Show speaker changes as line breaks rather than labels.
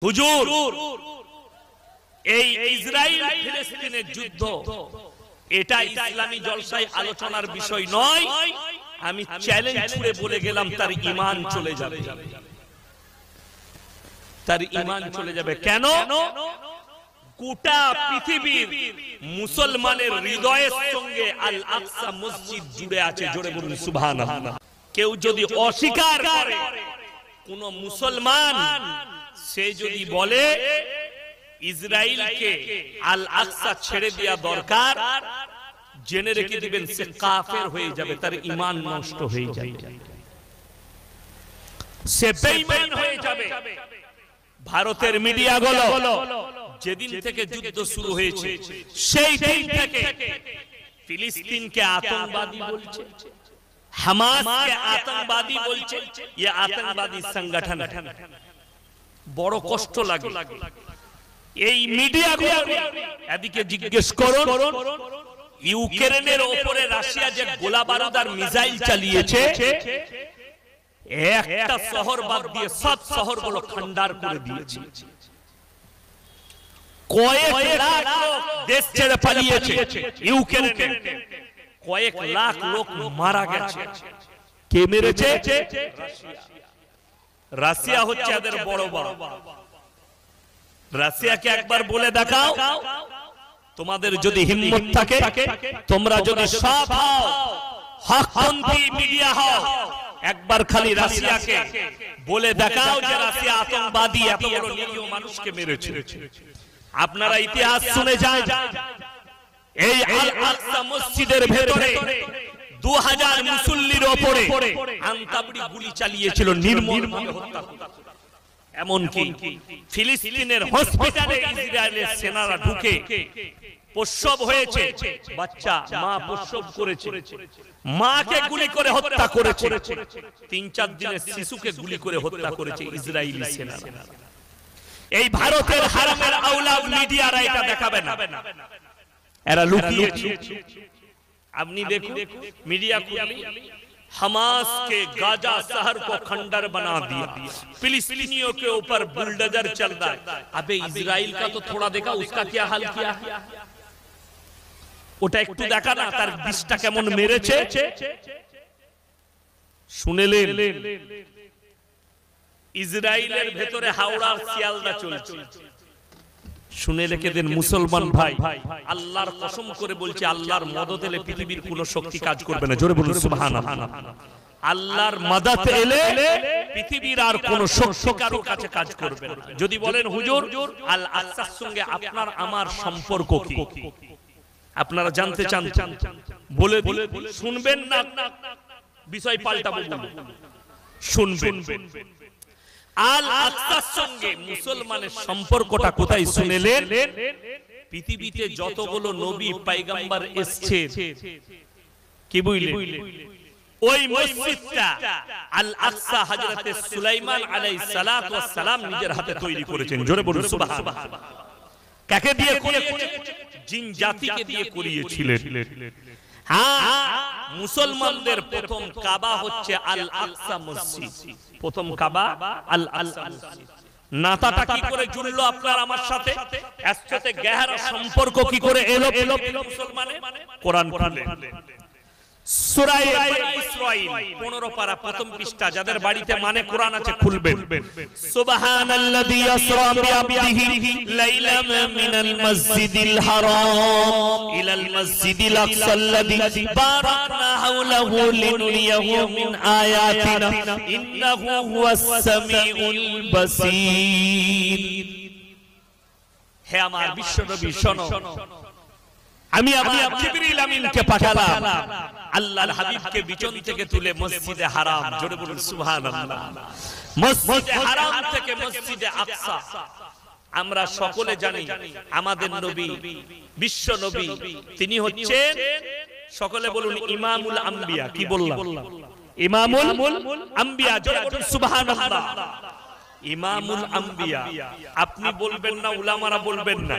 হুজুর এই ইসরাইল ফিলিস্তিনের যুদ্ধ এটা ইসলামী জলসায় আলোচনার বিষয় নয়। আমি চ্যালেঞ্জ ছুড়ে বলে গেলাম তার ঈমান চলে যাবে, তার ঈমান চলে যাবে। কেন? গোটা পৃথিবীর মুসলমানের হৃদয়ের সঙ্গে আল আকসা মসজিদ জুড়ে আছে। জোরে বলুন সুবহানাল্লাহ। কেউ যদি অস্বীকার করে, কোন মুসলমান সে যদি বলে ইসরায়েলকে আল আকসা ছেড়ে দেওয়া দরকার, জেনে রেখে দিবেন সে কাফের হয়ে যাবে, তার ঈমান নষ্ট হয়ে যাবে, সে বেঈমান হয়ে যাবে। ভারতের মিডিয়াগুলো যেদিন থেকে যুদ্ধ শুরু হয়েছে সেই দিন থেকে ফিলিস্তিনকে আতঙ্কবাদী বলছে, হামাসকে আতঙ্কবাদী বলছে, ये আতঙ্কবাদী সংগঠন। বড় কষ্ট লাগে এই মিডিয়াগুলো। এদিকে জিজ্ঞেস করুন, ইউক্রেনের উপরে রাশিয়া যে গোলা বারুদ আর মিসাইল চালিয়েছে, একটা শহর বাদ দিয়ে সব শহরগুলো খণ্ডার করে দিয়েছে। কয়েক লাখ লোক দেশ ছেড়ে পালিয়েছে ইউক্রেনে, কয়েক লাখ লোক মারা গেছে। কে মেরেছে? রাশিয়া হচ্ছে এদের বড় বড়। রাশিয়াকে একবার বলে দেখাও, তোমাদের যদি হিম্মত থাকে, তোমরা যদি সৎ হও, হকপন্থী মিডিয়া হও, একবার খালি রাশিয়াকে বলে দেখাও যে রাশিয়া আতঙ্কবাদী, এত বড় নিরীহ মানুষকে মেরেছে। আপনারা ইতিহাস শুনে যান, এই আল আকসা মসজিদের ভেতরে 2000 মুসল্লির উপরে আনতাবড়ি গুলি চালিয়েছিল, নির্মমভাবে হত্যা করেছে। এমনকি ফিলিস্তিনের হসপিটালে ইসরায়েলের সেনারা ঢুকে প্রসব হয়েছে, বাচ্চা মা প্রসব করেছে, মাকে গুলি করে হত্যা করেছে। 3-4 দিনের শিশুকে গুলি করে হত্যা করেছে ইসরায়েলি সেনারা। এই ভারতের হারামের আওলাদ মিডিয়ারা এটা দেখাবে না, এরা লুকিয়েছে। আপনি দেখুন मीडिया खुली, हमास के गाजा शहर को खंडर बना दिया, फिलिस्तीनियों के ऊपर बुलडोजर चल रहा है। अबे इजराइल का तो थोड़ा देखा, उसका क्या हाल किया है, ওটা একটু দেখা না, তার বিষটা কেমন মেরেছে শুনেলেন। ইসরায়েলের ভেতরে হাওড়ার শিয়ালদা চলছে, শুনে রেখে দেন মুসলমান ভাই। আল্লাহর কসম করে বলছি, আল্লাহর মদদ এলে পৃথিবীর কোন শক্তি কাজ করবে না। জোরে বলুন সুবহানাল্লাহ। আল্লাহর মদদ এলে পৃথিবীর আর কোন শক্তি কারো কাছে কাজ করবে না। যদি বলেন হুজুর আল আকসার সঙ্গে আপনার আমার সম্পর্ক কি, আপনারা জানতে চান, বলে শুনবেন না, বিষয় পাল্টাবো, শুনবেন। আল আকসার সঙ্গে মুসলমানের সম্পর্কটা কোথায় শুনেলেন? পৃথিবীতে যতগুলো নবী পয়গম্বর এসেছে, কি বুঝলেন, ওই মসজিদটা আল আকসা হযরতে সুলাইমান আলাইহিস সালাতু ওয়াস সালাম নিজের হাতে তৈরি করেছেন। জোরে বলুন সুবহানাল্লাহ। কাকে দিয়ে করিয়েছেন? জিন জাতিকে দিয়ে করিয়েছিলেন। মুসলমানদের প্রথম কাবা হচ্ছে আল আকসা মসজিদ। প্রথম কাবা আল আকসা মসজিদ। নাতাটা কি করে জুড়লো আপনার আমার সাথে? এর সাথে গহরা সম্পর্ক কি করে এলো মুসলমানে? কোরআন খুলে সূরা ইসরাঈল 15 পারা প্রথম পৃষ্ঠা, যাদের বাড়িতে মানে কোরআন আছে খুলবেন। সুবহানাল্লাযী ইসরা বিআবদিহি লাইলাম মিনাল মাসজিদিল হারাম ইলাল মাসজিদিল আকসাল্লাযী বারাকনা হাওলাহু লিনুরিয়াহু মিন আয়াতিনা ইন্নাহু হুয়াস সামিউল বাসীর। হে আমার বিশ্বনবী শোনো, আমি জিবরিল আমিনকে পাঠালাম আল্লাহর হাবিবকে বিচন থেকে তুলে মসজিদে হারাম, জোরে বলুন সুবহানাল্লাহ, মসজিদে হারাম থেকে মসজিদে আকসা। আমরা সকলে জানি আমাদের নবী, বিশ্ব নবী, তিনি হচ্ছেন, সকলে বলুন ইমামুল আম্বিয়া। কি বললাম? ইমামুল আম্বিয়া, জোরে বলুন সুবহানাল্লাহ। ইমামুল আম্বিয়া আপনি বলবেন না, উলামারা বলবেন না,